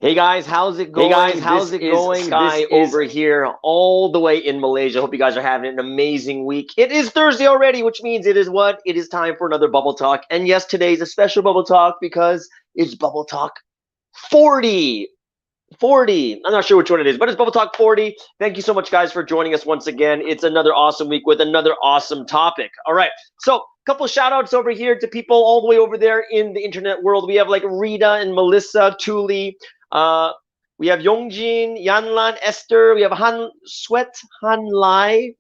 Hey guys, how's it going? How's it going? Sky over here, all the way in Malaysia. Hope you guys are having an amazing week. It is Thursday already, which means it is what? It is time for another Bubble Talk. And yes, today's a special Bubble Talk because it's Bubble Talk 40. 40. I'm not sure which one it is, but it's Bubble Talk 40. Thank you so much, guys, for joining us once again. It's another awesome week with another awesome topic. All right. So, couple shout outs over here to people all the way over there in the internet world. We have like Rita and Melissa, Tuli. We have Yongjin, Yanlan, Esther. We have Han Sweat, Han Lai,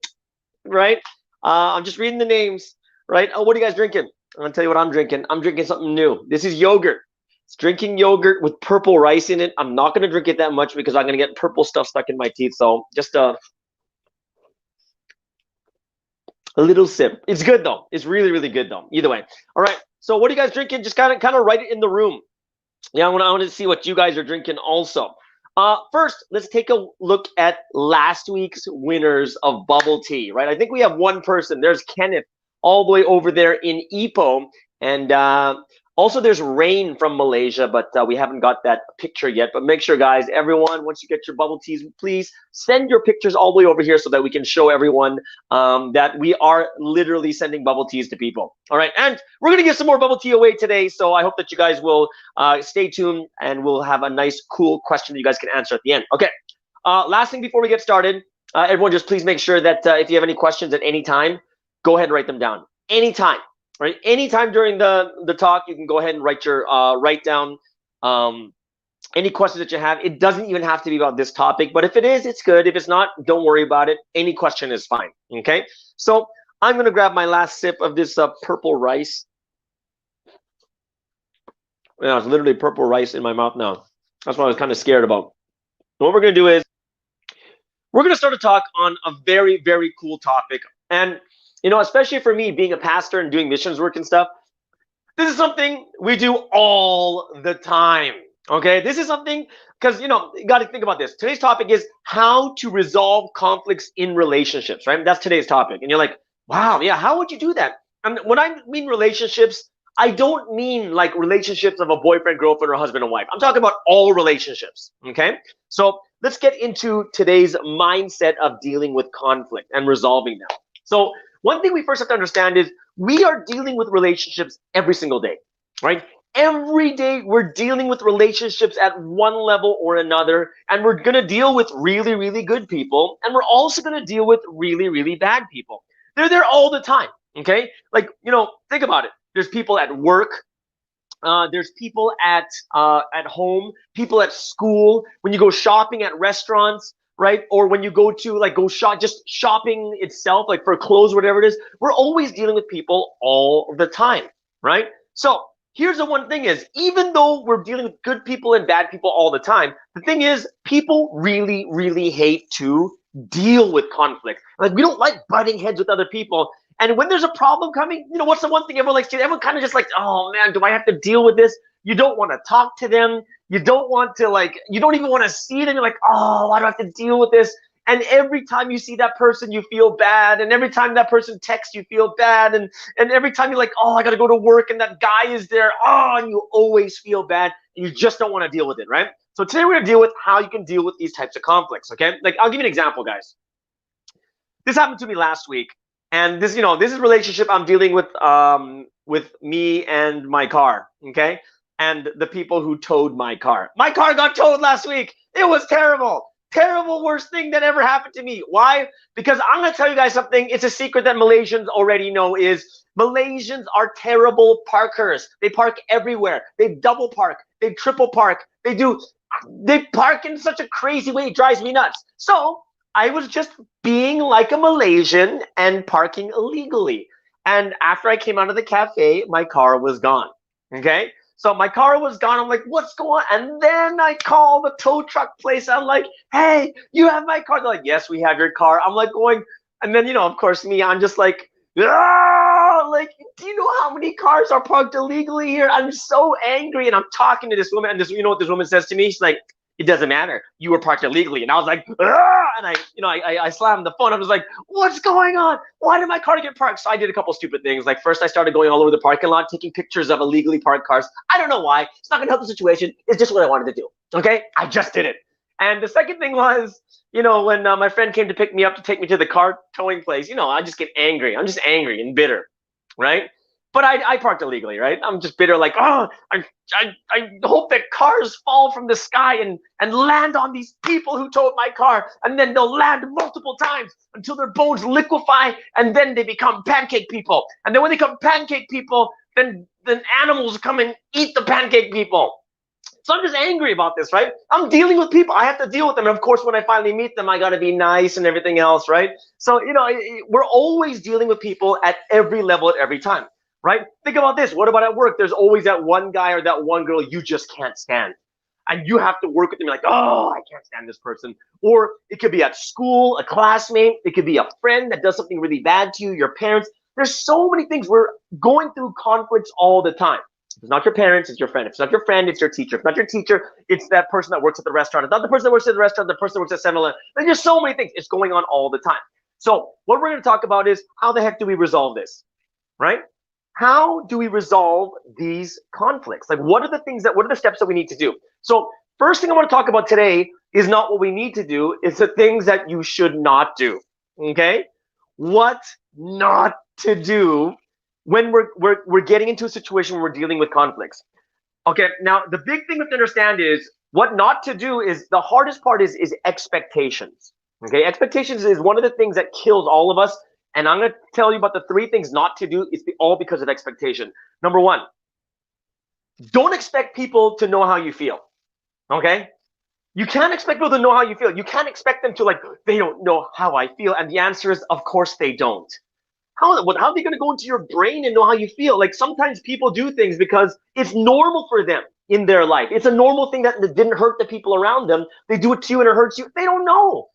right? I'm just reading the names, right? Oh, what are you guys drinking? I'm gonna tell you what I'm drinking. I'm drinking something new. This is yogurt. It's drinking yogurt with purple rice in it. I'm not gonna drink it that much because I'm gonna get purple stuff stuck in my teeth. So just a little sip. It's good though. It's really, really good though. Either way. All right. So what are you guys drinking? Just kind of write it in the room. Yeah, I want to see what you guys are drinking also. First, let's take a look at last week's winners of bubble tea, right? I think we have one person. There's Kenneth all the way over there in Ipoh. And also there's Rain from Malaysia, but we haven't got that picture yet. But make sure, guys, everyone, once you get your bubble teas, please send your pictures all the way over here so that we can show everyone that we are literally sending bubble teas to people. All right, and we're going to give some more bubble tea away today, so I hope that you guys will stay tuned, and we'll have a nice, cool question that you guys can answer at the end. Okay, last thing before we get started, everyone just please make sure that if you have any questions at any time, go ahead and write them down. Anytime. Right, anytime during the talk, you can go ahead and write down any questions that you have. It doesn't even have to be about this topic, but if it is, it's good. If it's not, don't worry about it. Any question is fine. Okay, so I'm gonna grab my last sip of this purple rice. Yeah, it's literally purple rice in my mouth now. That's what I was kind of scared about. What we're gonna do is we're gonna start a talk on a very, very cool topic. And you know, especially for me being a pastor and doing missions work and stuff, this is something we do all the time. Okay, this is something because you know, you got to think about this. Today's topic is how to resolve conflicts in relationships, right? That's today's topic. And you're like, wow, yeah, how would you do that? And when I mean relationships, I don't mean like relationships of a boyfriend, girlfriend, or husband and wife. I'm talking about all relationships. Okay, so let's get into today's mindset of dealing with conflict and resolving them. So one thing we first have to understand is we are dealing with relationships every single day, right? Every day we're dealing with relationships at one level or another, and we're going to deal with really, really good people, and we're also going to deal with really, really bad people. They're there all the time, okay? Like, you know, think about it. There's people at work. There's people at home, people at school, when you go shopping at restaurants, right? Or when you go to like just shopping itself, like for clothes, whatever it is, we're always dealing with people all the time, right? So here's the one thing is, even though we're dealing with good people and bad people all the time, the thing is people really, really hate to deal with conflict. Like we don't like butting heads with other people. And when there's a problem coming, you know, what's the one thing everyone likes to do? Everyone kind of just like, oh man, do I have to deal with this? You don't want to talk to them. You don't want to like, you don't even want to see them. You're like, oh, why do I have to deal with this? And every time you see that person, you feel bad. And every time that person texts, you feel bad. And every time you're like, oh, I got to go to work and that guy is there. Oh, and you always feel bad. And you just don't want to deal with it, right? So today we're going to deal with how you can deal with these types of conflicts, okay? Like, I'll give you an example, guys. This happened to me last week. And this, you know, this is a relationship I'm dealing with me and my car, okay? And the people who towed my car. My car got towed last week. It was terrible. Terrible, worst thing that ever happened to me. Why? Because I'm going to tell you guys something. It's a secret that Malaysians already know is Malaysians are terrible parkers. They park everywhere. They double park. They triple park. They park in such a crazy way. It drives me nuts. So I was just being like a Malaysian and parking illegally. And after I came out of the cafe, my car was gone. Okay? So my car was gone. I'm like, what's going on? And then I call the tow truck place. I'm like, hey, you have my car? They're like, yes, we have your car. I'm like going, and then, you know, of course, me, I'm just like, ah, like, do you know how many cars are parked illegally here? I'm so angry. And I'm talking to this woman, and this, you know what this woman says to me? She's like, it doesn't matter. You were parked illegally. And I was like, ah! And I slammed the phone. I was like, what's going on? Why did my car get parked? So I did a couple stupid things. Like first I started going all over the parking lot, taking pictures of illegally parked cars. I don't know why. It's not gonna help the situation. It's just what I wanted to do. Okay, I just did it. And the second thing was, when my friend came to pick me up to take me to the car towing place, I just get angry. I'm just angry and bitter, right? But I parked illegally, right? I'm just bitter, like, oh, I hope that cars fall from the sky and land on these people who towed my car, and then they'll land multiple times until their bones liquefy, and then they become pancake people. And then when they become pancake people, then animals come and eat the pancake people. So I'm just angry about this, right? I'm dealing with people. I have to deal with them. And of course, when I finally meet them, I got to be nice and everything else, right? So, we're always dealing with people at every level at every time, right? Think about this. What about at work? There's always that one guy or that one girl you just can't stand. And you have to work with them. You're like, oh, I can't stand this person. Or it could be at school, a classmate. It could be a friend that does something really bad to you, your parents. There's so many things. We're going through conflicts all the time. If it's not your parents, it's your friend. If it's not your friend, it's your teacher. If it's not your teacher, it's that person that works at the restaurant. It's not the person that works at the restaurant, the person that works at 7-Eleven. There's just so many things. It's going on all the time. So what we're going to talk about is how the heck do we resolve this, right? How do we resolve these conflicts? Like, what are the steps that we need to do? So first thing I want to talk about today is not what we need to do. It's the things that you should not do, okay? What not to do when we're getting into a situation where we're dealing with conflicts. Okay, now the big thing we have to understand is what not to do is the hardest part is expectations. Okay, expectations is one of the things that kills all of us. And I'm going to tell you about the 3 things not to do. It's all because of expectation. Number 1, don't expect people to know how you feel. Okay, you can't expect people to know how you feel. You can't expect them to they don't know how I feel. And the answer is, of course they don't. How are they going to go into your brain and know how you feel? Like, sometimes people do things because it's normal for them in their life. It's a normal thing that didn't hurt the people around them. They do it to you and it hurts you. They don't know.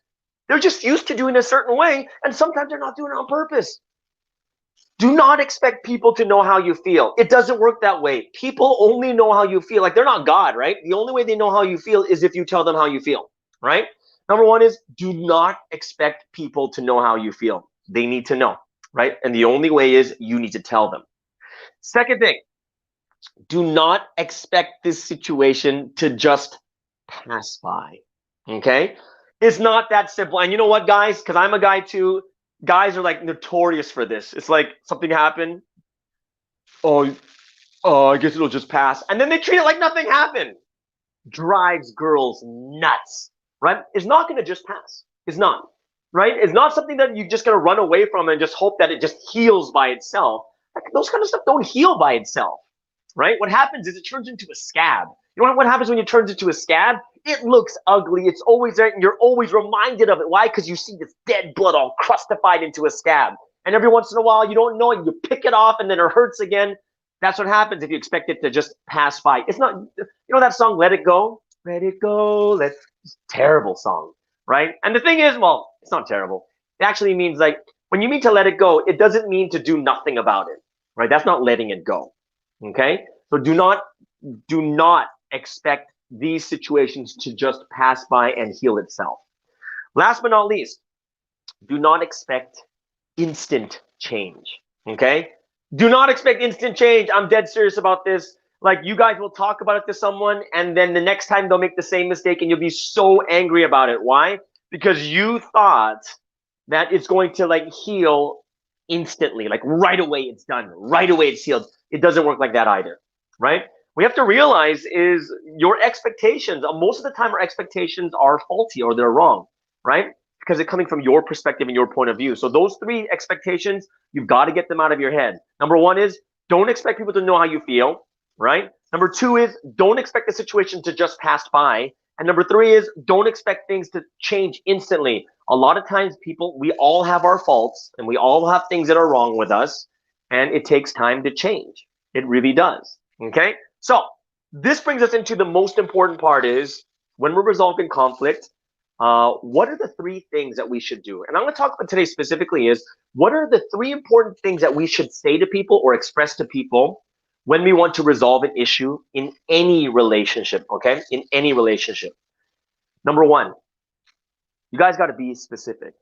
They're just used to doing it a certain way, and sometimes they're not doing it on purpose. Do not expect people to know how you feel. It doesn't work that way. People only know how you feel. Like, they're not God, right? The only way they know how you feel is if you tell them how you feel, right? Number 1 is do not expect people to know how you feel. They need to know. Right? And the only way is you need to tell them. Second thing, do not expect this situation to just pass by. Okay? It's not that simple. And you know what, guys? Because I'm a guy too. Guys are notorious for this. It's like something happened. Oh, I guess it'll just pass. And then they treat it like nothing happened. Drives girls nuts. Right? It's not going to just pass. It's not. Right? It's not something that you're just going to run away from and just hope that it just heals by itself. Those kind of stuff don't heal by itself, right? What happens is it turns into a scab. You know what happens when it turns into a scab? It looks ugly. It's always there, and you're always reminded of it. Why? Because you see this dead blood all crustified into a scab. And every once in a while, you don't know it. You pick it off, and then it hurts again. That's what happens if you expect it to just pass by. It's not, that song, Let It Go? Let it go. Terrible song. Right? And the thing is, well, it's not terrible. It actually means when you mean to let it go, it doesn't mean to do nothing about it. Right? That's not letting it go. Okay? So do not expect these situations to just pass by and heal itself. Last but not least, do not expect instant change. Okay? Do not expect instant change. I'm dead serious about this. Like, you guys will talk about it to someone, and then the next time they'll make the same mistake, and you'll be so angry about it. Why? Because you thought that it's going to heal instantly, right away it's done, right away it's healed. It doesn't work like that either, right? We have to realize is your expectations, most of the time our expectations are faulty or they're wrong, right? Because they're coming from your perspective and your point of view. So those 3 expectations, you've got to get them out of your head. Number 1 is don't expect people to know how you feel. Right? Number 2 is don't expect the situation to just pass by. And number 3 is don't expect things to change instantly. A lot of times we all have our faults and we all have things that are wrong with us, and it takes time to change. It really does. Okay? So this brings us into the most important part is when we're resolving conflict, what are the 3 things that we should do? And I'm going to talk about today specifically is what are the 3 important things that we should say to people or express to people when we want to resolve an issue in any relationship, okay? In any relationship. Number 1, you guys got to be specific.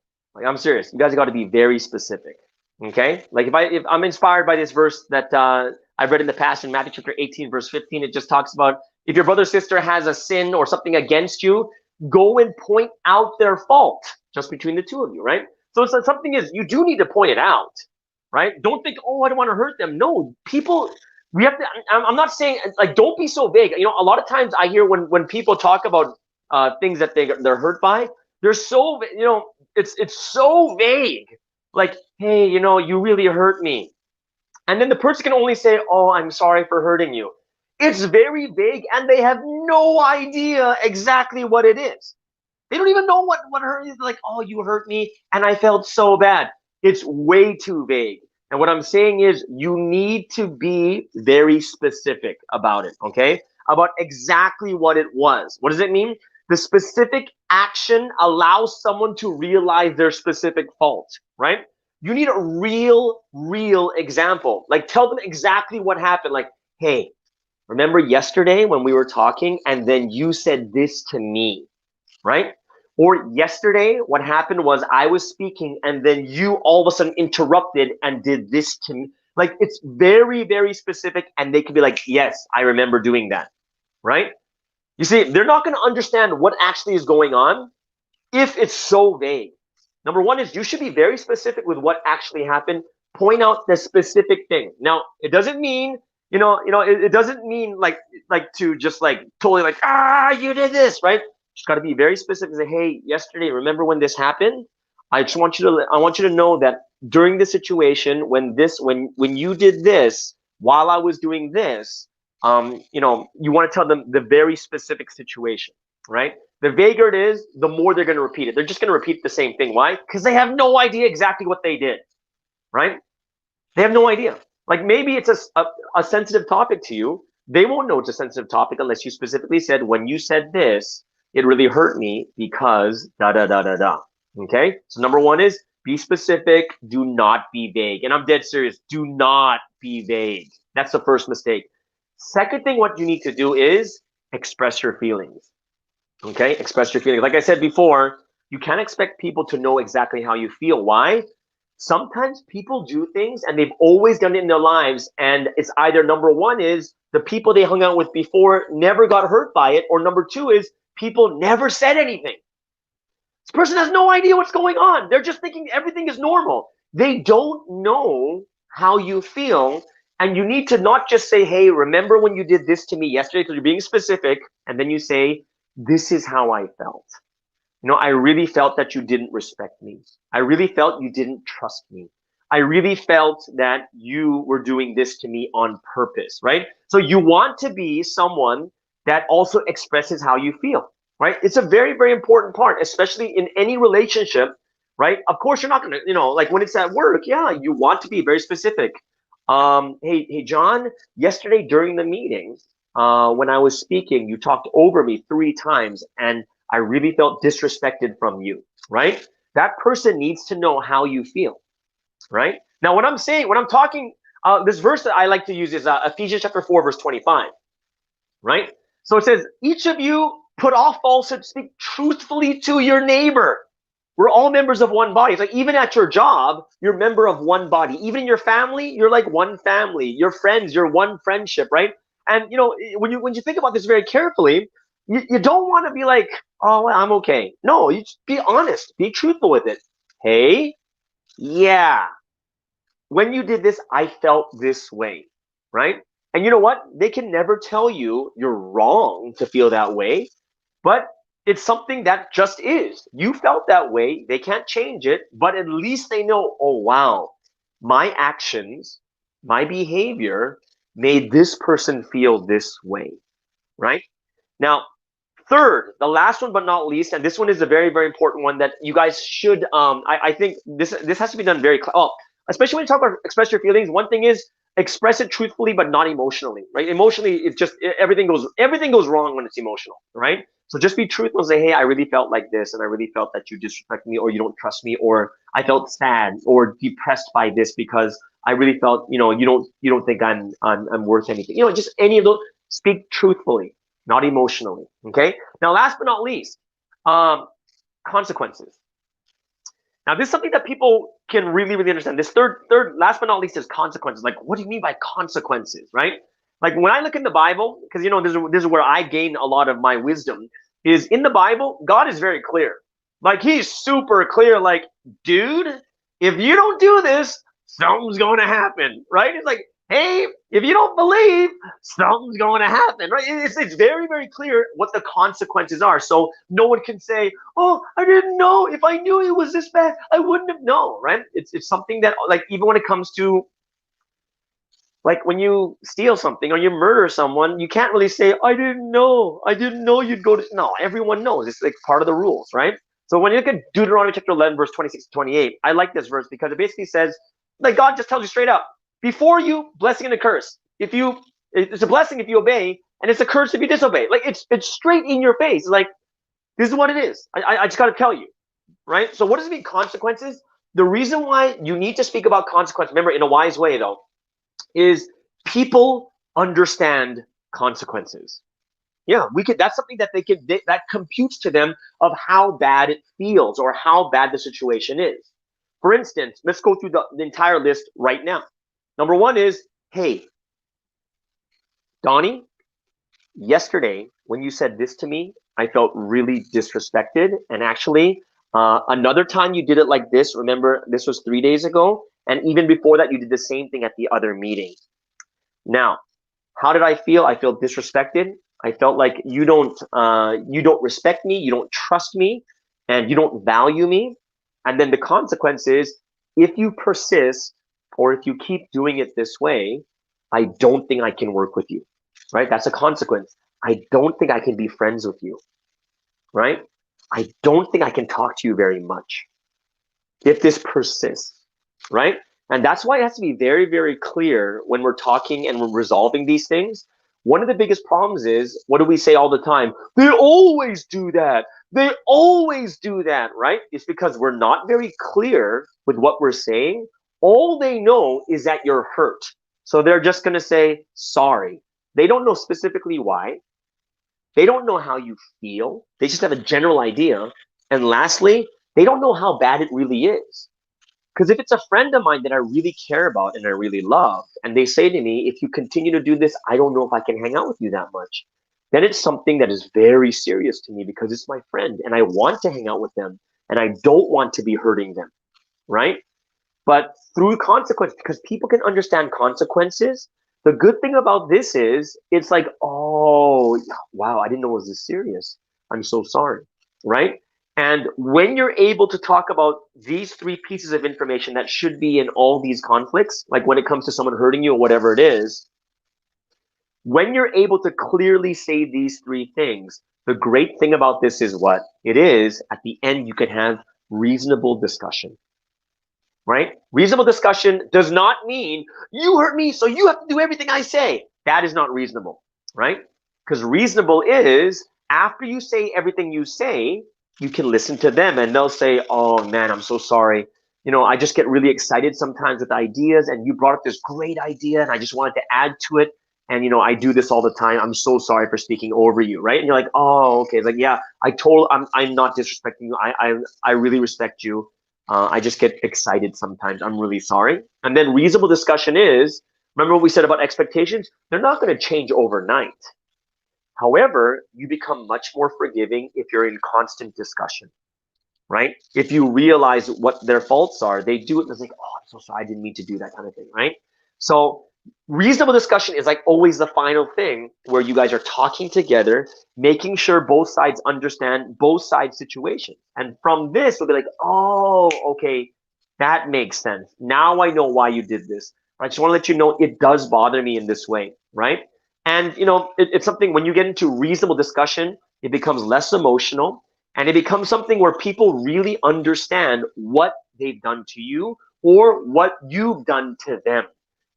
I'm serious. You guys got to be very specific, okay? If I'm inspired by this verse that I've read in the past in Matthew chapter 18, verse 15, it just talks about, If your brother or sister has a sin or something against you, go and point out their fault just between the two of you, right? So it's like something is you do need to point it out, right? Don't think, oh, I don't want to hurt them. No, people, we have to. I'm not saying like don't be so vague. You know, a lot of times I hear when people talk about things that they're hurt by, they're so it's so vague. Like, hey, you really hurt me, and then the person can only say, oh, I'm sorry for hurting you. It's very vague, and they have no idea exactly what it is. They don't even know what hurt is. Like, oh, you hurt me, and I felt so bad. It's way too vague. And what I'm saying is you need to be very specific about it, okay? About exactly what it was. What does it mean? The specific action allows someone to realize their specific fault, right? You need a real example. Like, tell them exactly what happened. Like, hey, remember yesterday when we were talking and then you said this to me, right? Or yesterday, what happened was I was speaking and then you all of a sudden interrupted and did this to me. Like, it's very specific, and they could be like, yes, I remember doing that, right? You see, they're not going to understand what actually is going on if it's so vague. Number one is you should be very specific with what actually happened. Point out the specific thing. Now, it doesn't mean, it doesn't mean like to just like totally like, you did this, right? Just got to be very specific. Say, hey, yesterday, remember when this happened? I want you to know that during the situation when you did this while I was doing this, you want to tell them the very specific situation, right? The vaguer it is, the more they're going to repeat it. They're just going to repeat the same thing. Why? Because they have no idea exactly what they did, right? They have no idea. Like maybe it's a sensitive topic to you. They won't know it's a sensitive topic unless you specifically said, when you said this, it really hurt me because da da da da da. Okay? So number one is be specific. Do not be vague. And I'm dead serious. Do not be vague. That's the first mistake. Second thing, what you need to do is express your feelings. Okay? Express your feelings. Like I said before, you can't expect people to know exactly how you feel. Why? Sometimes people do things and they've always done it in their lives, and it's either number one is the people they hung out with before never got hurt by it, or number two is people never said anything. This person has no idea what's going on. They're just thinking everything is normal. They don't know how you feel, and you need to not just say, hey, remember when you did this to me yesterday, because you're being specific, and then you say, this is how I felt. I really felt that you didn't respect me. I really felt you didn't trust me. I really felt that you were doing this to me on purpose, right? So you want to be someone that also expresses how you feel, right? It's a very important part, especially in any relationship, right? Of course, you're not going to, like when it's at work, yeah, you want to be very specific. Hey, John, yesterday during the meeting, when I was speaking, you talked over me 3 times, and I really felt disrespected from you, right? That person needs to know how you feel, right? Now, when I'm talking, this verse that I like to use is Ephesians chapter 4, verse 25, right? So it says, each of you put off falsehood, speak truthfully to your neighbor. We're all members of one body. It's like even at your job, you're a member of one body. Even in your family, you're like one family. Your friends, you're one friendship, right? And when you think about this very carefully, you don't want to be like, oh, well, I'm okay. No, you just be honest, be truthful with it. Hey, yeah, when you did this, I felt this way, right? And you know what? They can never tell you you're wrong to feel that way, but it's something that just is. You felt that way. They can't change it, but at least they know, oh, wow, my actions, my behavior made this person feel this way, right? Now, third, the last one but not least, and this one is a very important one that you guys should, I think this has to be done very, especially when you talk about express your feelings. One thing is express it truthfully but not emotionally, right? Emotionally, it's just everything goes wrong when it's emotional, right? So just be truthful and say, hey, I really felt like this, and I really felt that you disrespect me, or you don't trust me, or I felt sad or depressed by this because I really felt, you don't think I'm worth anything. Just any of those. Speak truthfully, not emotionally. Okay. Now, last but not least, consequences. Now, this is something that people can really understand. This third, last but not least, is consequences. Like, what do you mean by consequences, right? Like when I look in the Bible, because this is where I gain a lot of my wisdom, is in the Bible, God is very clear. Like he's super clear, like, dude, if you don't do this, something's going to happen, right? It's like, hey, if you don't believe, something's going to happen, right? It's very, very clear what the consequences are. So no one can say, oh, I didn't know. If I knew it was this bad, I wouldn't have known, right? It's something that, like, even when it comes to, like, when you steal something or you murder someone, you can't really say, I didn't know you'd go to, no, everyone knows. It's like part of the rules, right? So when you look at Deuteronomy chapter 11, verse 26 to 28, I like this verse because it basically says, like, God just tells you straight up, before you, blessing and a curse. It's a blessing if you obey, and it's a curse if you disobey. Like, it's straight in your face. It's like, this is what it is. I just got to tell you, right? So what does it mean, consequences? The reason why you need to speak about consequence, remember, in a wise way, though, is people understand consequences. Yeah, we could. That's something that that computes to them of how bad it feels or how bad the situation is. For instance, let's go through the entire list right now. Number one is, hey, Donnie, yesterday when you said this to me, I felt really disrespected. And actually, another time you did it like this, remember, this was 3 days ago. And even before that, you did the same thing at the other meeting. Now, how did I feel? I felt disrespected. I felt like you don't respect me, you don't trust me, and you don't value me. And then the consequence is, if you persist or if you keep doing it this way, I don't think I can work with you, right? That's a consequence. I don't think I can be friends with you, right? I don't think I can talk to you very much if this persists, right? And that's why it has to be very, very clear when we're talking and we're resolving these things. One of the biggest problems is, what do we say all the time? They always do that. They always do that, right? It's because we're not very clear with what we're saying. All they know is that you're hurt. So they're just going to say, sorry. They don't know specifically why. They don't know how you feel. They just have a general idea. And lastly, they don't know how bad it really is. Because if it's a friend of mine that I really care about and I really love, and they say to me, if you continue to do this, I don't know if I can hang out with you that much, then it's something that is very serious to me because it's my friend and I want to hang out with them and I don't want to be hurting them, right? But through consequence, because people can understand consequences, the good thing about this is it's like, oh, wow, I didn't know it was this serious. I'm so sorry, right? And when you're able to talk about these three pieces of information that should be in all these conflicts, like when it comes to someone hurting you or whatever it is, when you're able to clearly say these three things, the great thing about this is what it is. At the end, you can have reasonable discussion, right? Reasonable discussion does not mean you hurt me, so you have to do everything I say. That is not reasonable, right? Because reasonable is after you say everything you say, you can listen to them and they'll say, oh man, I'm so sorry. I just get really excited sometimes with ideas and you brought up this great idea and I just wanted to add to it. And, I do this all the time. I'm so sorry for speaking over you, right? And you're like, oh, okay. It's like, yeah, I'm not disrespecting you. I really respect you. I just get excited sometimes. I'm really sorry. And then reasonable discussion is, remember what we said about expectations? They're not going to change overnight. However, you become much more forgiving if you're in constant discussion, right? If you realize what their faults are, they do it and it's like, oh, I'm so sorry, I didn't mean to do that kind of thing, right? So reasonable discussion is like always the final thing where you guys are talking together, making sure both sides understand both sides' situations. And from this, we'll be like, oh, okay, that makes sense. Now I know why you did this. I just want to let you know it does bother me in this way, right? And it's something when you get into reasonable discussion, it becomes less emotional and it becomes something where people really understand what they've done to you or what you've done to them.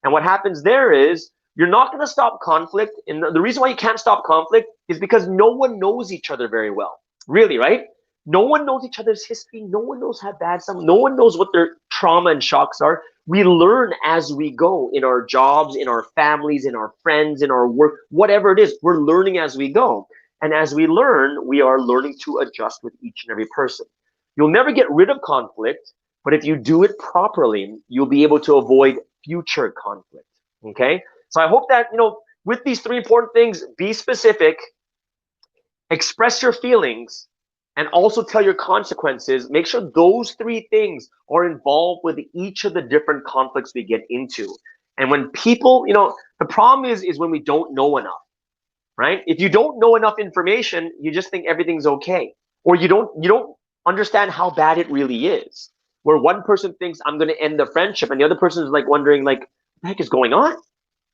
And what happens there is you're not going to stop conflict. And the reason why you can't stop conflict is because no one knows each other very well. Really, right? No one knows each other's history. No one knows how bad no one knows what their trauma and shocks are. We learn as we go in our jobs, in our families, in our friends, in our work, whatever it is, we're learning as we go. And as we learn, we are learning to adjust with each and every person. You'll never get rid of conflict, but if you do it properly, you'll be able to avoid future conflict. Okay? So I hope that, with these three important things, be specific, express your feelings, and also tell your consequences. Make sure those three things are involved with each of the different conflicts we get into. And when people, the problem is when we don't know enough, right? If you don't know enough information, you just think everything's okay, or you don't understand how bad it really is. Where one person thinks I'm going to end the friendship, and the other person is like wondering, like, what the heck is going on,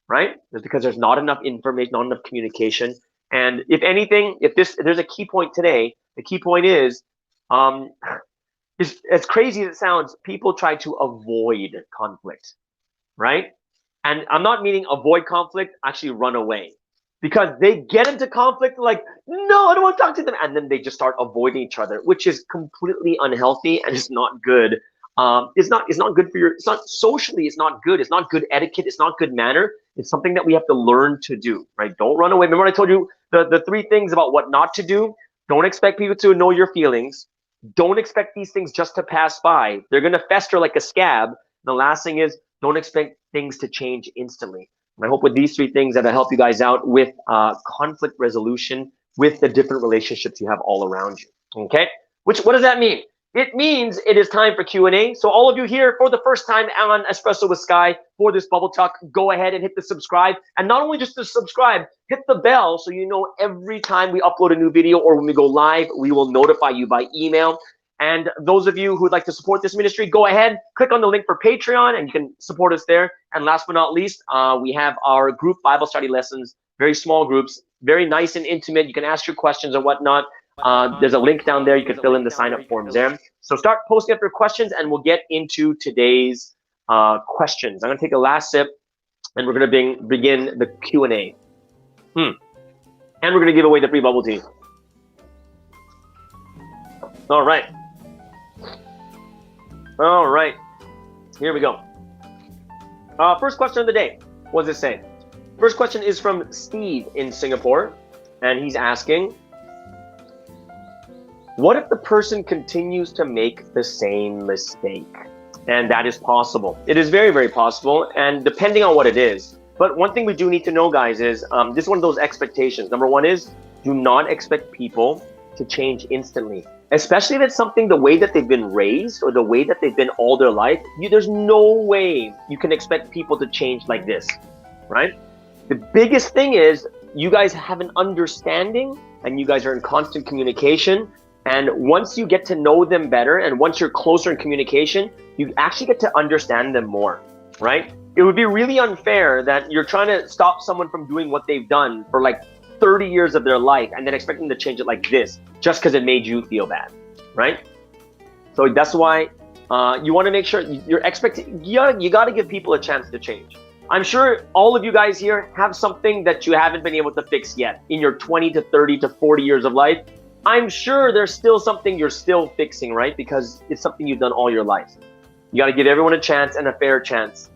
right? It's because there's not enough information, not enough communication. And if anything, if there's a key point today, the key point um, is as crazy as it sounds, people try to avoid conflict, right? And I'm not meaning avoid conflict, actually run away. Because they get into conflict like, no, I don't want to talk to them. And then they just start avoiding each other, which is completely unhealthy and it's not good. It's not good for it's not socially, it's not good. It's not good etiquette. It's not good manner. It's something that we have to learn to do, right? Don't run away. Remember what I told you, the three things about what not to do? Don't expect people to know your feelings. Don't expect these things just to pass by. They're going to fester like a scab. The last thing is, don't expect things to change instantly. And I hope with these three things that I help you guys out with conflict resolution with the different relationships you have all around you. Okay? What does that mean? It means it is time for Q&A. So all of you here for the first time on Espresso with Sky for this Bubble Talk, go ahead and hit the subscribe. And not only just to subscribe, hit the bell so you know every time we upload a new video or when we go live, we will notify you by email. And those of you who would like to support this ministry, go ahead, click on the link for Patreon, and you can support us there. And last but not least, we have our group Bible study lessons, very small groups, very nice and intimate. You can ask your questions and whatnot. There's a link down there. You can fill in the sign-up forms there. So start posting up your questions, and we'll get into today's questions. I'm going to take a last sip, and we're going to begin the Q&A. And we're going to give away the free bubble tea. All right. All right, here we go. First question of the day. What does it say? First question is from Steve in Singapore, and he's asking, what if the person continues to make the same mistake? And that is possible. It is very, very possible, and depending on what it is. But one thing we do need to know, guys, is this is one of those expectations. Number one is, do not expect people to change instantly. Especially if it's something the way that they've been raised or the way that they've been all their life, there's no way you can expect people to change like this, right? The biggest thing is you guys have an understanding and you guys are in constant communication. And once you get to know them better and once you're closer in communication, you actually get to understand them more, right? It would be really unfair that you're trying to stop someone from doing what they've done for like 30 years of their life and then expect them to change it like this just because it made you feel bad, right? So that's why you want to make sure you're expecting, you got to give people a chance to change. I'm sure all of you guys here have something that you haven't been able to fix yet in your 20 to 30 to 40 years of life. I'm sure there's still something you're still fixing, right? Because it's something you've done all your life. You got to give everyone a chance and a fair chance,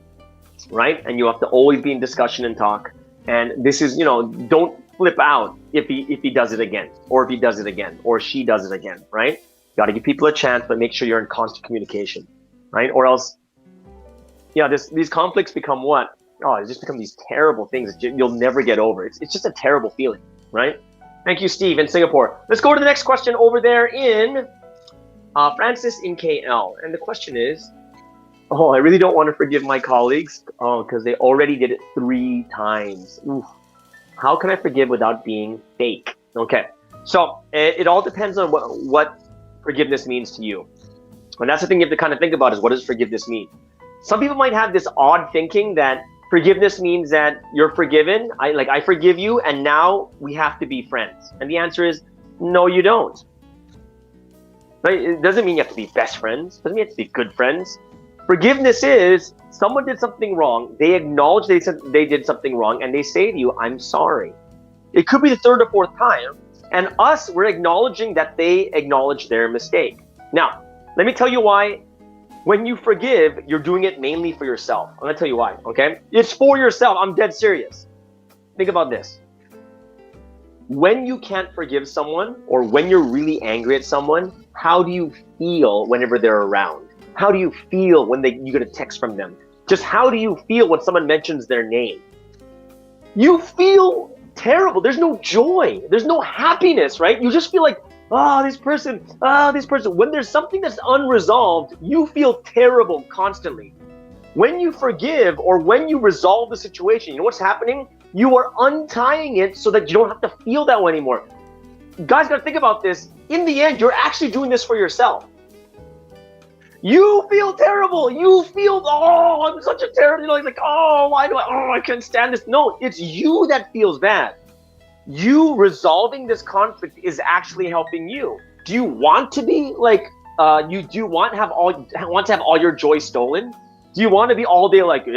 right? And you have to always be in discussion and talk. And this is, don't flip out if he does it again, or if he does it again, or she does it again, right? You got to give people a chance, but make sure you're in constant communication, right? Or else, these conflicts become what? Oh, it just become these terrible things that you'll never get over. It's just a terrible feeling, right? Thank you, Steve in Singapore. Let's go to the next question over there in Francis in KL. And the question is, I really don't want to forgive my colleagues because they already did it 3 times. Oof. How can I forgive without being fake? Okay, so it all depends on what forgiveness means to you. And that's the thing you have to kind of think about is, what does forgiveness mean? Some people might have this odd thinking that forgiveness means that you're forgiven. I forgive you and now we have to be friends. And the answer is, no, you don't. Right? It doesn't mean you have to be best friends. It doesn't mean you have to be good friends. Forgiveness is someone did something wrong. They acknowledge they did something wrong and they say to you, I'm sorry. It could be the 3rd or 4th time. And we're acknowledging that they acknowledge their mistake. Now, let me tell you why. When you forgive, you're doing it mainly for yourself. I'm going to tell you why, okay? It's for yourself. I'm dead serious. Think about this. When you can't forgive someone or when you're really angry at someone, how do you feel whenever they're around? How do you feel when you get a text from them? Just how do you feel when someone mentions their name? you feel terrible. There's no joy. There's no happiness, right? You just feel like, this person, this person. When there's something that's unresolved, you feel terrible constantly. When you forgive or when you resolve the situation, you know what's happening? You are untying it so that you don't have to feel that way anymore. You guys got to think about this. In the end, you're actually doing this for yourself. You feel terrible. You feel, I'm such a terrible, like, I can't stand this. No, it's you that feels bad. You resolving this conflict is actually helping you. Do you want to be like, do you want to have all your joy stolen? Do you want to be all day like, like,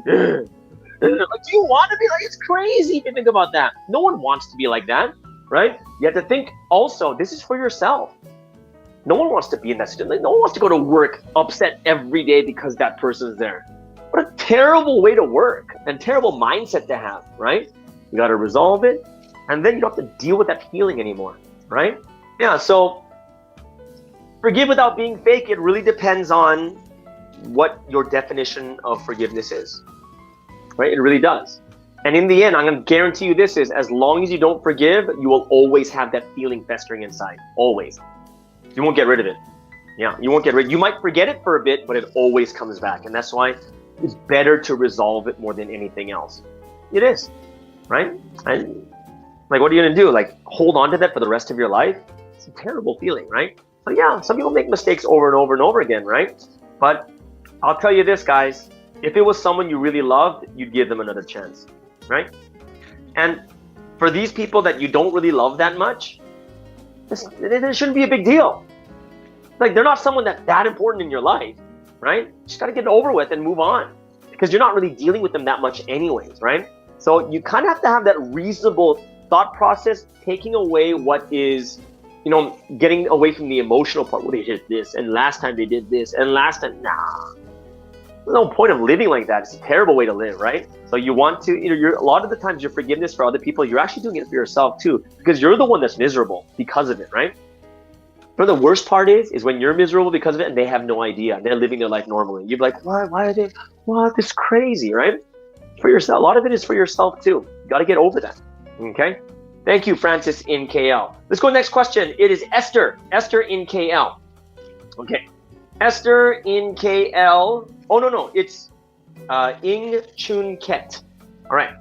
do you want to be like, it's crazy if you think about that. No one wants to be like that, right? You have to think also, this is for yourself. No one wants to be in that situation. No one wants to go to work upset every day because that person's there. What a terrible way to work and terrible mindset to have, right? You got to resolve it, and then you don't have to deal with that feeling anymore, right? Yeah, so forgive without being fake. It really depends on what your definition of forgiveness is, right? It really does. And in the end, I'm going to guarantee you this is, as long as you don't forgive, you will always have that feeling festering inside, always. You won't get rid of it. Yeah, you won't get rid. You might forget it for a bit, but it always comes back. And that's why it's better to resolve it more than anything else. It is, right? And like, what are you going to do? Like, hold on to that for the rest of your life? It's a terrible feeling, right? So yeah, some people make mistakes over and over and over again, right? But I'll tell you this, guys. If it was someone you really loved, you'd give them another chance, right? And for these people that you don't really love that much, it shouldn't be a big deal. Like, they're not someone that's that important in your life, right? You just got to get it over with and move on, because you're not really dealing with them that much anyways, right? So you kind of have to have that reasonable thought process, taking away what is, getting away from the emotional part. Well, they did this, and last time they did this, and last time, there's no point of living like that. It's a terrible way to live, right? So you want to, a lot of the times your forgiveness for other people, you're actually doing it for yourself too, because you're the one that's miserable because of it, right? But the worst part is when you're miserable because of it and they have no idea. They're living their life normally. You're like, why are they, this is crazy, right? For yourself. A lot of it is for yourself too. You got to get over that, okay? Thank you, Francis in KL. Let's go next question. It is Esther. Esther in KL. Okay. Esther in KL. Oh, no. It's Ing Chun Ket. All right.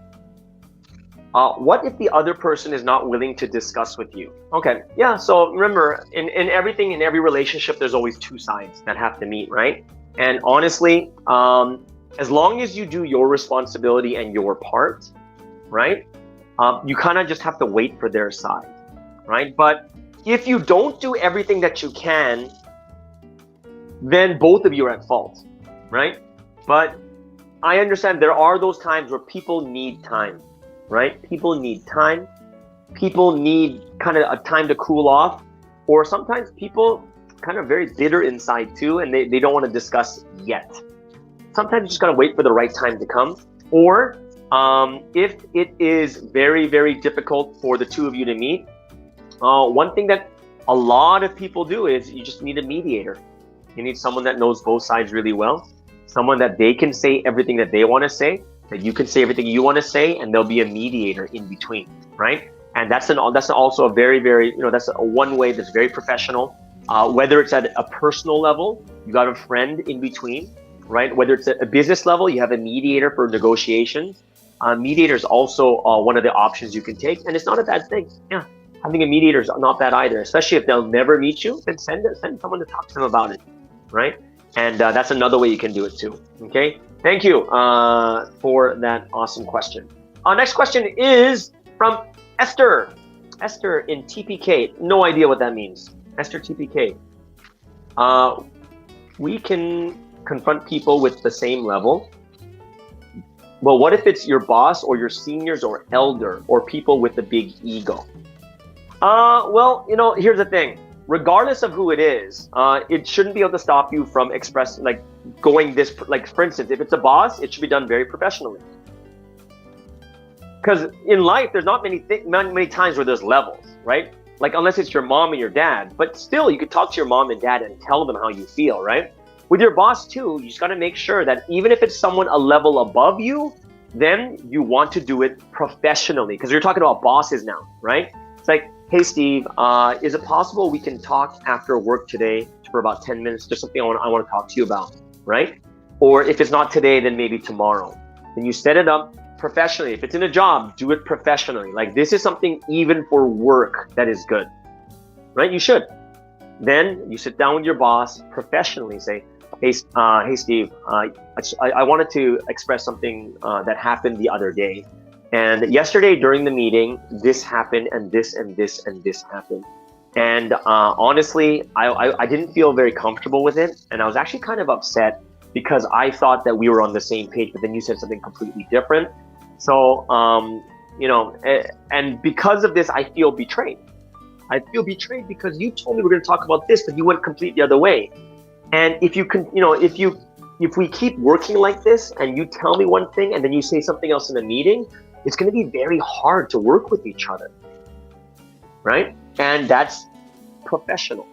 What if the other person is not willing to discuss with you? Okay. Yeah. So remember, in everything, in every relationship, there's always two sides that have to meet, right? And honestly, as long as you do your responsibility and your part, right? You kind of just have to wait for their side, right? But if you don't do everything that you can, then both of you are at fault, right? But I understand there are those times where people need time, right? People need time. People need kind of a time to cool off. Or sometimes people kind of very bitter inside too, and they don't want to discuss yet. Sometimes you just got to wait for the right time to come. Or if it is very, very difficult for the two of you to meet, one thing that a lot of people do is you just need a mediator. You need someone that knows both sides really well, someone that they can say everything that they want to say, that you can say everything you want to say, and there'll be a mediator in between, right? And that's also a very, very, that's a one way that's very professional. Whether it's at a personal level, you got a friend in between, right? Whether it's at a business level, you have a mediator for negotiations. Mediator is also one of the options you can take, and it's not a bad thing. Yeah, having a mediator is not bad either, especially if they'll never meet you. Then send someone to talk to them about it, right? And that's another way you can do it too. Okay, thank you for that awesome question. Our next question is from Esther. Esther in TPK. No idea what that means. Esther TPK. We can confront people with the same level. Well, what if it's your boss or your seniors or elder or people with a big ego? Well, here's the thing. Regardless of who it is, it shouldn't be able to stop you from expressing, going this, for instance, if it's a boss, it should be done very professionally. Because in life, there's not many times where there's levels, right? Unless it's your mom and your dad, but still you could talk to your mom and dad and tell them how you feel, right? With your boss too, you just got to make sure that even if it's someone a level above you, then you want to do it professionally, because you're talking about bosses now, right? It's like, hey, Steve, is it possible we can talk after work today for about 10 minutes? There's something I want to talk to you about, right? Or if it's not today, then maybe tomorrow. Then you set it up professionally. If it's in a job, do it professionally. Like, this is something even for work that is good, right? You should. Then you sit down with your boss professionally, say, hey, Steve, I wanted to express something that happened the other day. And yesterday during the meeting, this happened, and this and this and this happened. And honestly, I didn't feel very comfortable with it. And I was actually kind of upset because I thought that we were on the same page, but then you said something completely different. So, and because of this, I feel betrayed. I feel betrayed because you told me we're going to talk about this, but you went completely the other way. And if you can, if we keep working like this and you tell me one thing and then you say something else in a meeting, it's going to be very hard to work with each other, right? And that's professional,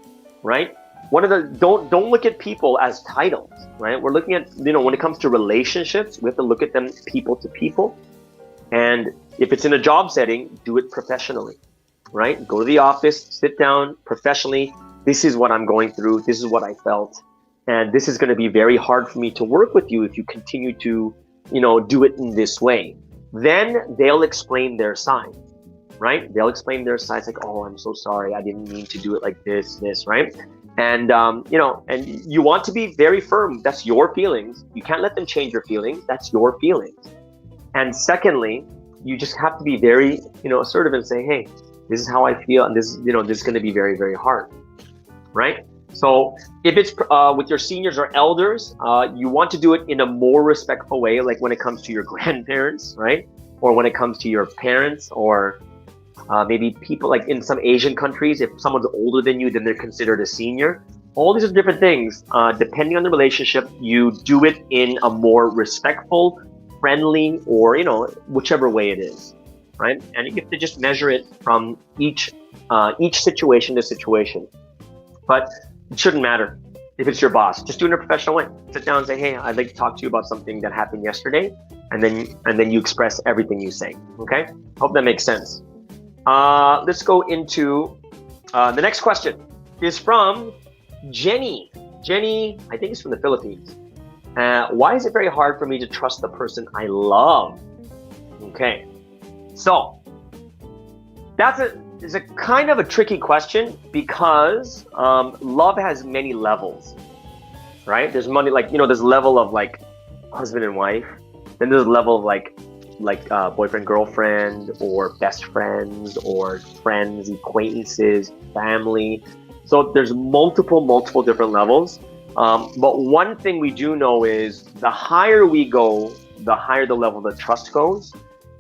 right? Don't look at people as titles, right? We're looking at, when it comes to relationships, we have to look at them people to people. And if it's in a job setting, do it professionally, right? Go to the office, sit down professionally. This is what I'm going through. This is what I felt. And this is going to be very hard for me to work with you if you continue to, do it in this way. Then they'll explain their side, right? They'll explain their sides, like, oh, I'm so sorry. I didn't mean to do it like this, right? And, and you want to be very firm. That's your feelings. You can't let them change your feelings. That's your feelings. And secondly, you just have to be very, assertive and say, hey, this is how I feel. And this is going to be very, very hard, right? So if it's with your seniors or elders, you want to do it in a more respectful way, like when it comes to your grandparents, right? Or when it comes to your parents, or maybe people like in some Asian countries, if someone's older than you, then they're considered a senior. All these are different things. Depending on the relationship, you do it in a more respectful, friendly, or, whichever way it is, right? And you have to just measure it from each situation to situation. But it shouldn't matter if it's your boss. Just do it in a professional way. Sit down and say, hey, I'd like to talk to you about something that happened yesterday. And then you express everything you say. Okay? Hope that makes sense. Let's go into the next question. Is from Jenny. Jenny, I think it's from the Philippines. Why is it very hard for me to trust the person I love? Okay. So it's a kind of a tricky question because love has many levels, right? There's there's level of like husband and wife. Then there's a level of like boyfriend, girlfriend, or best friends, or friends, acquaintances, family. So there's multiple different levels. But one thing we do know is the higher we go, the higher the level of the trust goes.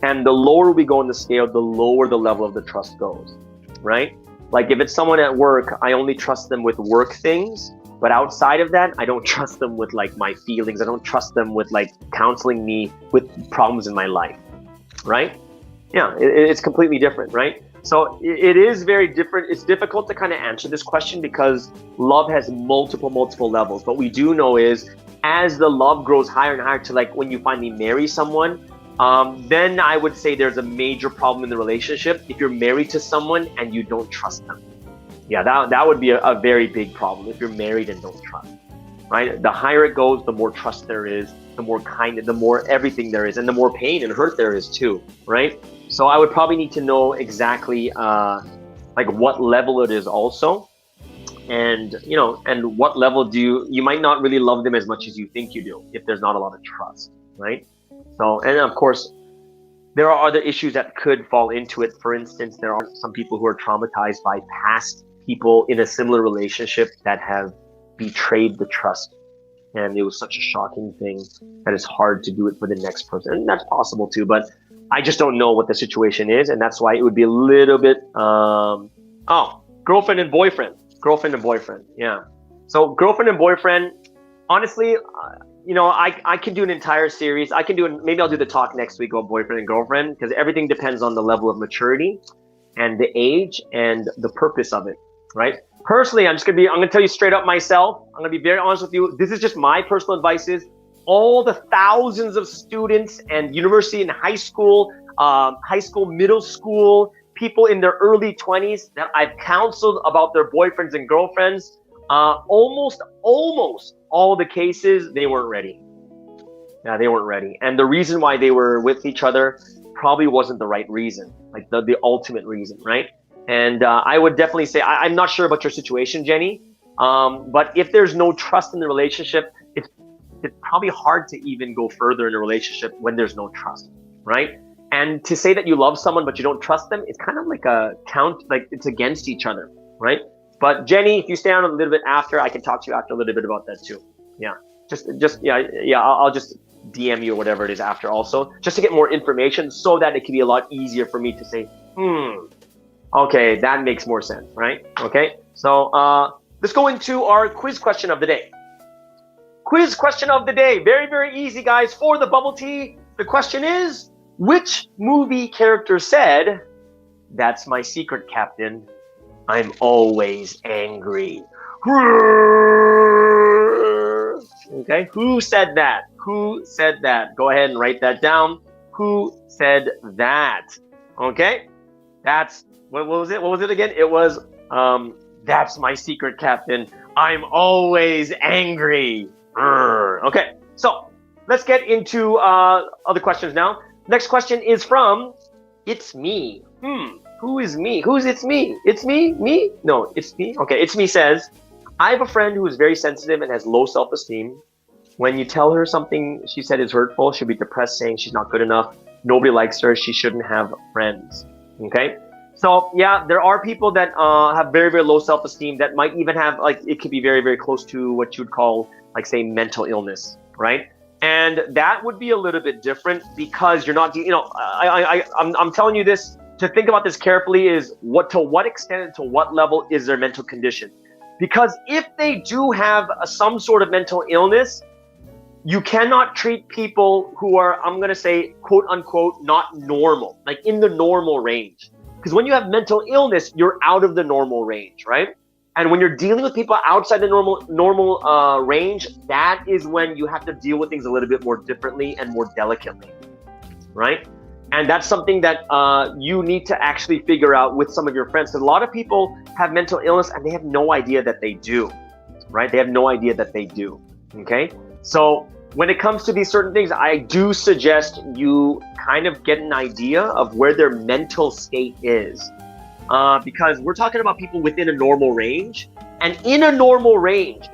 And the lower we go in the scale, the lower the level of the trust goes, right? Like if it's someone at work, I only trust them with work things. But outside of that, I don't trust them with like my feelings. I don't trust them with like counseling me with problems in my life, right? Yeah, it's completely different, right? So it is very different. It's difficult to kind of answer this question because love has multiple levels. What we do know is as the love grows higher and higher to like when you finally marry someone, then I would say there's a major problem in the relationship if you're married to someone and you don't trust them. Yeah, that would be a very big problem if you're married and don't trust, right? The higher it goes, the more trust there is, the more kindness, the more everything there is, and the more pain and hurt there is too, right? So I would probably need to know exactly like what level it is also. And, and what level you might not really love them as much as you think you do if there's not a lot of trust, right? So, and of course, there are other issues that could fall into it. For instance, there are some people who are traumatized by past people in a similar relationship that have betrayed the trust. And it was such a shocking thing that it's hard to do it for the next person. And that's possible too, but I just don't know what the situation is. And that's why it would be a little bit, girlfriend and boyfriend. Yeah. So girlfriend and boyfriend, honestly, I can do an entire series. Maybe I'll do the talk next week about boyfriend and girlfriend because everything depends on the level of maturity and the age and the purpose of it, right? Personally, I'm going to tell you straight up myself. I'm going to be very honest with you. This is just my personal advice is all the thousands of students and university and high school, middle school, people in their early 20s that I've counseled about their boyfriends and girlfriends, almost all the cases, they weren't ready. Yeah, they weren't ready. And the reason why they were with each other probably wasn't the right reason, like the ultimate reason, right? And I would definitely say, I'm not sure about your situation, Jenny, but if there's no trust in the relationship, it's probably hard to even go further in a relationship when there's no trust, right? And to say that you love someone but you don't trust them, it's kind of like like it's against each other, right? But Jenny, if you stay on a little bit after, I can talk to you after a little bit about that too. Yeah, I'll just DM you or whatever it is after also, just to get more information so that it can be a lot easier for me to say, okay, that makes more sense, right? Okay, so let's go into our quiz question of the day. Quiz question of the day. Very, very easy, guys. For the bubble tea, the question is, which movie character said, "That's my secret, Captain. I'm always angry"? Okay, who said that? Who said that? Go ahead and write that down. Who said that? Okay, that's, what was it? What was it again? It was, "That's my secret, Captain. I'm always angry." Okay, so let's get into other questions now. Next question is from It's Me. Who is me? Who's It's Me? It's me? Me? No, It's Me. Okay, It's Me says, "I have a friend who is very sensitive and has low self-esteem. When you tell her something she said is hurtful, she'll be depressed, saying she's not good enough. Nobody likes her. She shouldn't have friends." Okay, so yeah, there are people that have very, very low self-esteem that might even have, like, it could be very, very close to what you would call, like, say, mental illness, right? And that would be a little bit different because you're not, I'm telling you this to think about this carefully, is to what extent and to what level is their mental condition? Because if they do have some sort of mental illness, you cannot treat people who are, I'm going to say, quote unquote, not normal, like in the normal range. Because when you have mental illness, you're out of the normal range, right? And when you're dealing with people outside the normal range, that is when you have to deal with things a little bit more differently and more delicately, right? And that's something that you need to actually figure out with some of your friends. Because a lot of people have mental illness and they have no idea that they do, right? They have no idea that they do, okay? So when it comes to these certain things, I do suggest you kind of get an idea of where their mental state is. Because we're talking about people within a normal range, and in a normal range,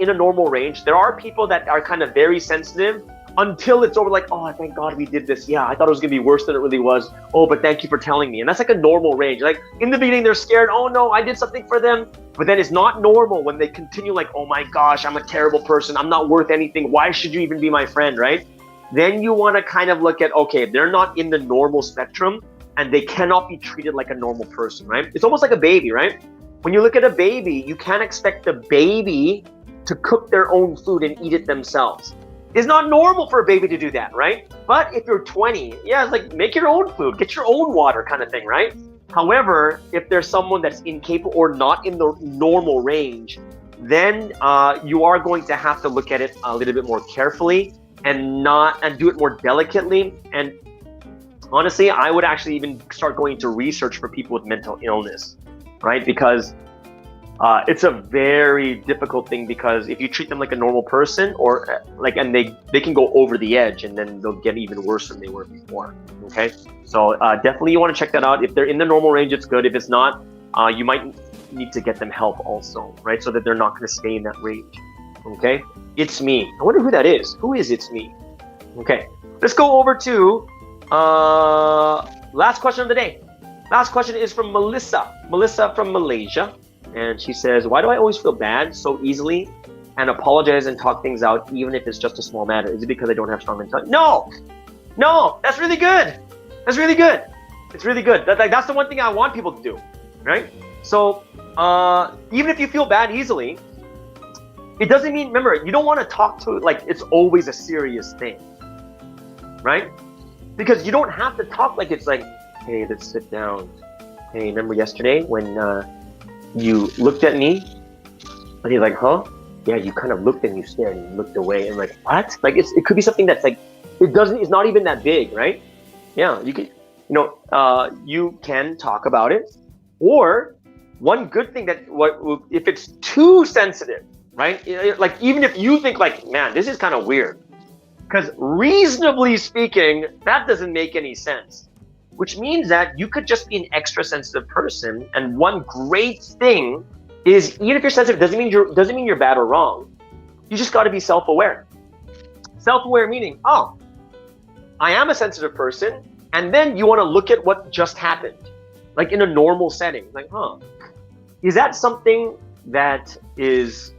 there are people that are kind of very sensitive until it's over, like, "Oh, thank God we did this. Yeah, I thought it was gonna be worse than it really was. Oh, but thank you for telling me." And that's like a normal range. Like in the beginning, they're scared. "Oh no, I did something for them." But then it's not normal when they continue, like, "Oh my gosh, I'm a terrible person. I'm not worth anything. Why should you even be my friend?" Right? Then you want to kind of look at, okay, they're not in the normal spectrum, and they cannot be treated like a normal person, right? It's almost like a baby, right? When you look at a baby, you can't expect the baby to cook their own food and eat it themselves. It's not normal for a baby to do that, right? But if you're 20, yeah, it's like, make your own food, get your own water kind of thing, right? However, if there's someone that's incapable or not in the normal range, then you are going to have to look at it a little bit more carefully and do it more delicately. And honestly, I would actually even start going to research for people with mental illness, right? Because it's a very difficult thing, because if you treat them like a normal person, or and they can go over the edge, and then they'll get even worse than they were before. Okay, so definitely you want to check that out. If they're in the normal range, it's good. If it's not, you might need to get them help also, right? So that they're not going to stay in that range. Okay, It's Me. I wonder who that is. Who is It's Me? Okay, let's go over to last question of the day. Last question is from Melissa. Melissa from Malaysia. And she says, "Why do I always feel bad so easily and apologize and talk things out, even if it's just a small matter? Is it because I don't have strong mental?" No, that's really good. That's really good. It's really good. That's the one thing I want people to do, right? So even if you feel bad easily, it doesn't mean, remember, you don't want to talk to it like it's always a serious thing, right? Because you don't have to talk like it's like, "Hey, let's sit down. Hey, remember yesterday when you looked at me?" And he's like, "Huh?" yeah, you kind of looked and you stared and you looked away and like, what? Like it could be something that's like, it's not even that big, right? Yeah, you could, you can talk about it. Or one good thing that if it's too sensitive, right? Like even if you think like, man, this is kind of weird, because reasonably speaking, that doesn't make any sense. Which means that you could just be an extra sensitive person. And one great thing is, even if you're sensitive, doesn't mean you're bad or wrong. You just got to be self-aware. Self-aware meaning, oh, I am a sensitive person, and then you want to look at what just happened, like in a normal setting. Like, is that something that is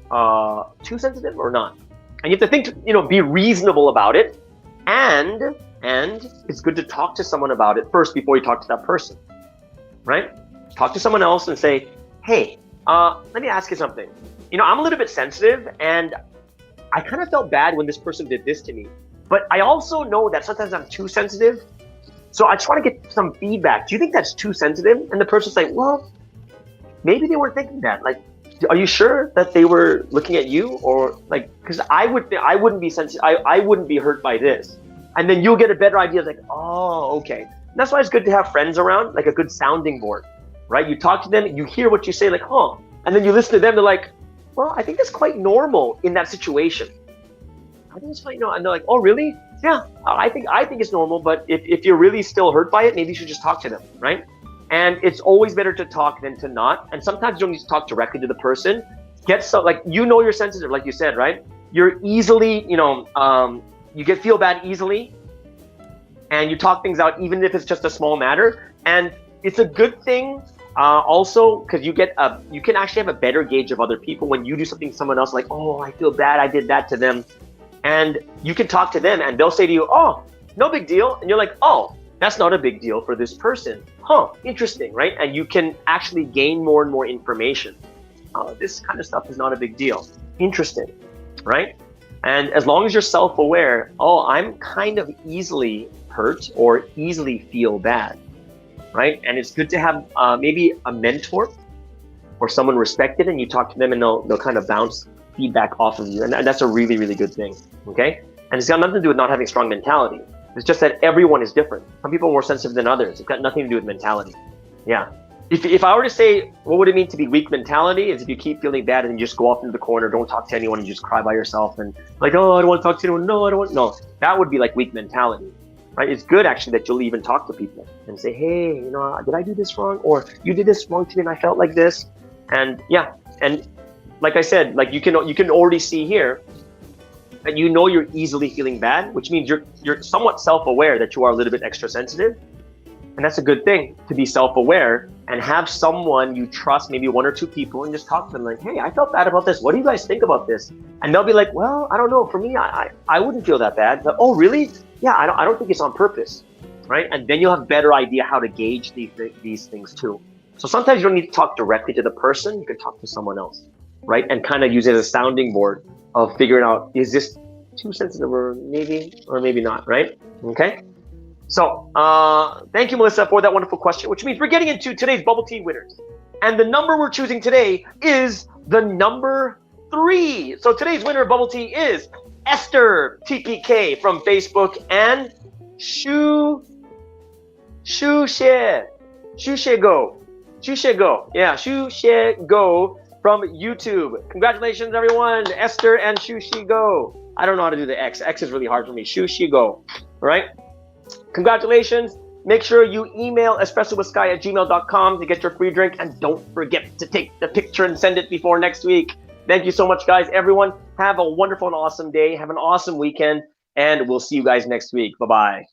too sensitive or not? And you have to think, be reasonable about it, and it's good to talk to someone about it first before you talk to that person, right? Talk to someone else and say, hey, let me ask you something. I'm a little bit sensitive, and I kind of felt bad when this person did this to me, but I also know that sometimes I'm too sensitive. So I just want to get some feedback. Do you think that's too sensitive? And the person's like, well, maybe they weren't thinking that. Like, are you sure that they were looking at you? Or like, because I wouldn't be sensitive. I wouldn't be hurt by this. And then you'll get a better idea. Like, oh, okay. And that's why it's good to have friends around, like a good sounding board, right? You talk to them, you hear what you say, like, huh. And then you listen to them, they're like, well, I think that's quite normal in that situation. I think it's quite normal. And they're like, oh, really? Yeah, I think it's normal. But if you're really still hurt by it, maybe you should just talk to them, right? And it's always better to talk than to not. And sometimes you don't need to talk directly to the person. You're sensitive, like you said, right? You're easily, feel bad easily, and you talk things out, even if it's just a small matter. And it's a good thing, also, because you can actually have a better gauge of other people when you do something to someone else, like, oh, I feel bad, I did that to them, and you can talk to them, and they'll say to you, oh, no big deal, and you're like, oh, that's not a big deal for this person. Huh, interesting, right? And you can actually gain more and more information. This kind of stuff is not a big deal. Interesting, right? And as long as you're self-aware, oh, I'm kind of easily hurt or easily feel bad, right? And it's good to have maybe a mentor or someone respected, and you talk to them and they'll kind of bounce feedback off of you. And that's a really, really good thing, okay? And it's got nothing to do with not having strong mentality. It's just that everyone is different. Some people are more sensitive than others. It's got nothing to do with mentality. Yeah. If I were to say, what would it mean to be weak mentality, is if you keep feeling bad and you just go off into the corner, don't talk to anyone, and you just cry by yourself and like, oh, I don't want to talk to anyone. No, I don't want. No, that would be like weak mentality, right? It's good actually that you'll even talk to people and say, hey, did I do this wrong? Or you did this wrong to me and I felt like this. And yeah, and like I said, like you can already see here that you're easily feeling bad, which means you're somewhat self-aware that you are a little bit extra sensitive. And that's a good thing, to be self-aware and have someone you trust, maybe one or two people, and just talk to them like, hey, I felt bad about this. What do you guys think about this? And they'll be like, well, I don't know. For me, I wouldn't feel that bad. But, oh, really? Yeah, I don't think it's on purpose, right? And then you'll have a better idea how to gauge these things too. So sometimes you don't need to talk directly to the person. You can talk to someone else, right? And kind of use it as a sounding board of figuring out, is this too sensitive or maybe not, right? Okay. So thank you, Melissa, for that wonderful question, which means we're getting into today's bubble tea winners. And the number we're choosing today is the number 3. So today's winner of bubble tea is Esther TPK from Facebook and Shu Go. Yeah, Shu Go from YouTube. Congratulations, everyone. Esther and Shu Go. I don't know how to do the X. X is really hard for me. Shu Go. All right. Congratulations. Make sure you email espressowithsky@gmail.com to get your free drink. And don't forget to take the picture and send it before next week. Thank you so much, guys. Everyone, have a wonderful and awesome day. Have an awesome weekend. And we'll see you guys next week. Bye-bye.